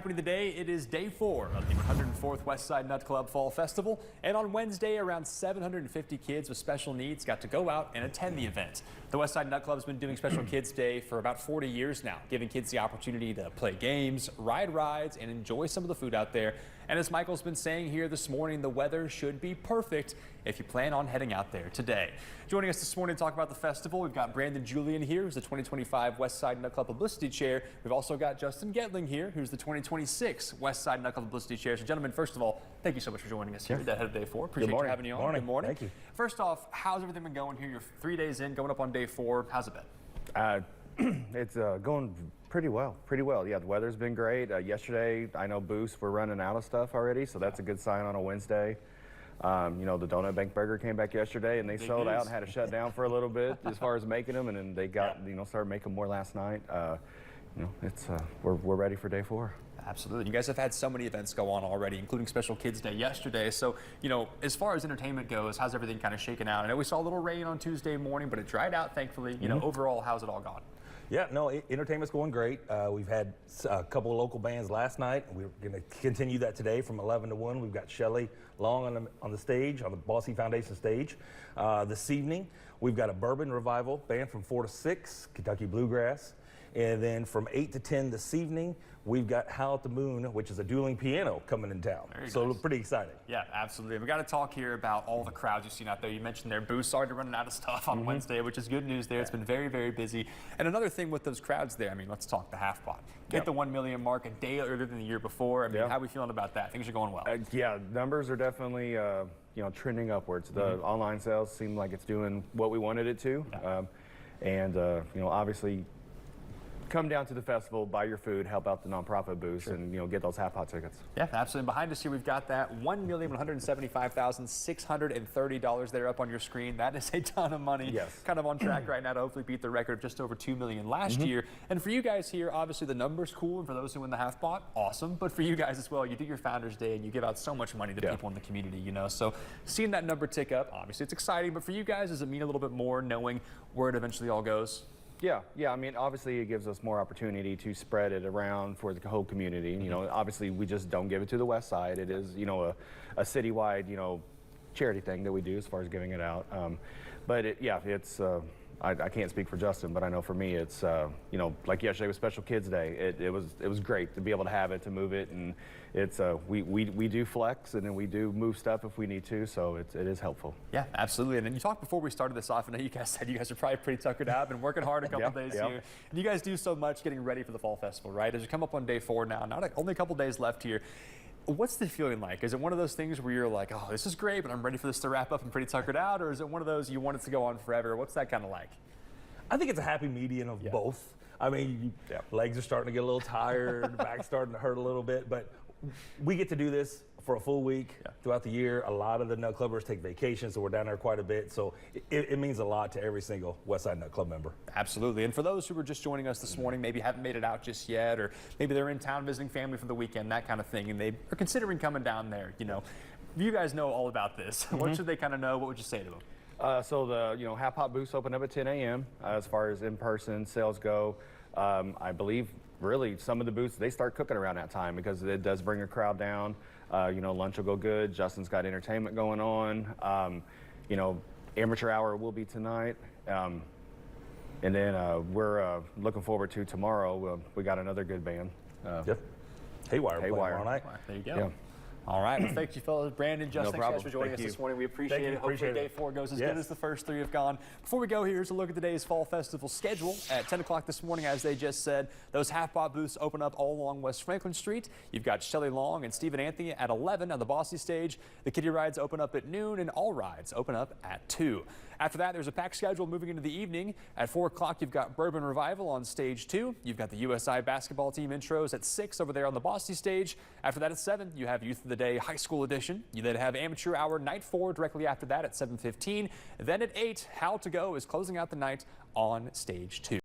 Happening today, it is day 4 of the 104th Westside Nut Club Fall Festival, and on Wednesday around 750 kids with special needs got to go out and attend the event. The Westside Nut Club has been doing Special Kids Day for about 40 years now, giving kids the opportunity to play games, ride rides, and enjoy some of the food out there. And as Michael's been saying here this morning, the weather should be perfect if you plan on heading out there today. Joining us this morning to talk about the festival, we've got Brandon Julian here, who's the 2025 Westside Nut Club Publicity Chair. We've also got Justin Getling here, who's the 2026 Westside Nut Club Publicity Chair. So gentlemen, first of all, thank you so much for joining us here at Head of Day 4. Appreciate you having you on. Good morning. Thank you. First off, how's everything been going here? You're 3 days in, going up on day 4. How's it been? It's going pretty well. Yeah, the weather's been great. Yesterday, I know Boost, we're running out of stuff already, so that's a good sign on a Wednesday. You know, the Donut Bank Burger came back yesterday, and they sold out and had to shut down for a little bit as far as making them, and then they got, started making more last night. You know, it's we're ready for day 4. Absolutely. You guys have had so many events go on already, including Special Kids Day yesterday. So, you know, as far as entertainment goes, how's everything kind of shaken out? I know we saw a little rain on Tuesday morning, but it dried out, thankfully. You know, overall, how's it all gone? Yeah, no, entertainment's going great. We've had a couple of local bands last night. We're going to continue that today from 11 to 1. We've got Shelly Long on the stage, on the Bossy Foundation stage. This evening, we've got a Bourbon Revival band from 4 to 6, Kentucky Bluegrass. And then from 8 to 10 this evening, we've got Howl at the Moon, which is a dueling piano coming in town. So pretty exciting. Yeah, absolutely. We got to talk here about all the crowds you've seen out there. You mentioned their booths started running out of stuff on Wednesday, which is good news there. It's been very, very busy. And another thing with those crowds there, I mean, let's talk the half pot. Hit the 1 million mark a day earlier than the year before. I mean, how are we feeling about that? Things are going well. Yeah, numbers are definitely you know, trending upwards. The online sales seem like it's doing what we wanted it to. And you know, obviously, come down to the festival, buy your food, help out the nonprofit booths, and you know, get those half pot tickets. Yeah, absolutely. Behind us here, we've got that $1,175,630 there up on your screen. That is a ton of money. Yes. Kind of on track right now to hopefully beat the record of just over $2 million last year. And for you guys here, obviously the number's cool, and for those who win the half pot, awesome. But for you guys as well, you do your Founders Day and you give out so much money to people in the community, you know. So seeing that number tick up, obviously it's exciting. But for you guys, does it mean a little bit more knowing where it eventually all goes? Yeah. I mean, obviously it gives us more opportunity to spread it around for the whole community. You know, obviously we just don't give it to the West Side. It is, you know, a citywide, you know, charity thing that we do as far as giving it out. But it's. I can't speak for Justin, but I know for me, it's you know, like yesterday was Special Kids Day. It was great to be able to have it, to move it, and it's we do flex and then we do move stuff if we need to, so it is helpful. Yeah, absolutely. And then you talked before we started this off, and I know you guys said you guys are probably pretty tuckered out, been working hard a couple days here. And you guys do so much getting ready for the Fall Festival, right? As you come up on day 4 now, only a couple days left here. What's the feeling like? Is it one of those things where you're like, oh, this is great, but I'm ready for this to wrap up and pretty tuckered out? Or is it one of those you want it to go on forever? What's that kind of like? I think it's a happy median of both. I mean, legs are starting to get a little tired, back's starting to hurt a little bit, but we get to do this for a full week throughout the year. A lot of the Nut Clubbers take vacations, so we're down there quite a bit. So it means a lot to every single Westside Nut Club member. Absolutely. And for those who were just joining us this morning, maybe haven't made it out just yet, or maybe they're in town visiting family for the weekend, that kind of thing, and they are considering coming down there, you know, you guys know all about this. What should they kind of know? What would you say to them? So the half pot booths open up at 10 a.m. As far as in-person sales go. I believe really some of the booths, they start cooking around that time because it does bring a crowd down. You know, lunch will go good. Justin's got entertainment going on. You know, amateur hour will be tonight. And then we're looking forward to tomorrow. We got another good band. Haywire. Tomorrow night. There you go. Yeah. All right. Well, thank you, fellas. Brandon, Justin, thanks guys for joining us this morning. We appreciate it. Hopefully day 4 goes as good as the first 3 have gone. Before we go, here's a look at today's Fall Festival schedule. At 10 o'clock this morning, as they just said, those half-pot booths open up all along West Franklin Street. You've got Shelly Long and Stephen Anthony at 11 on the Bossy stage. The kiddie rides open up at noon, and all rides open up at 2. After that, there's a packed schedule moving into the evening. At 4 o'clock, you've got Bourbon Revival on stage 2. You've got the USI basketball team intros at 6 over there on the Bossy stage. After that, at 7, you have Youth of the Day High School Edition. You then have Amateur Hour Night 4 directly after that at 7:15. Then at 8, How to Go is closing out the night on stage 2.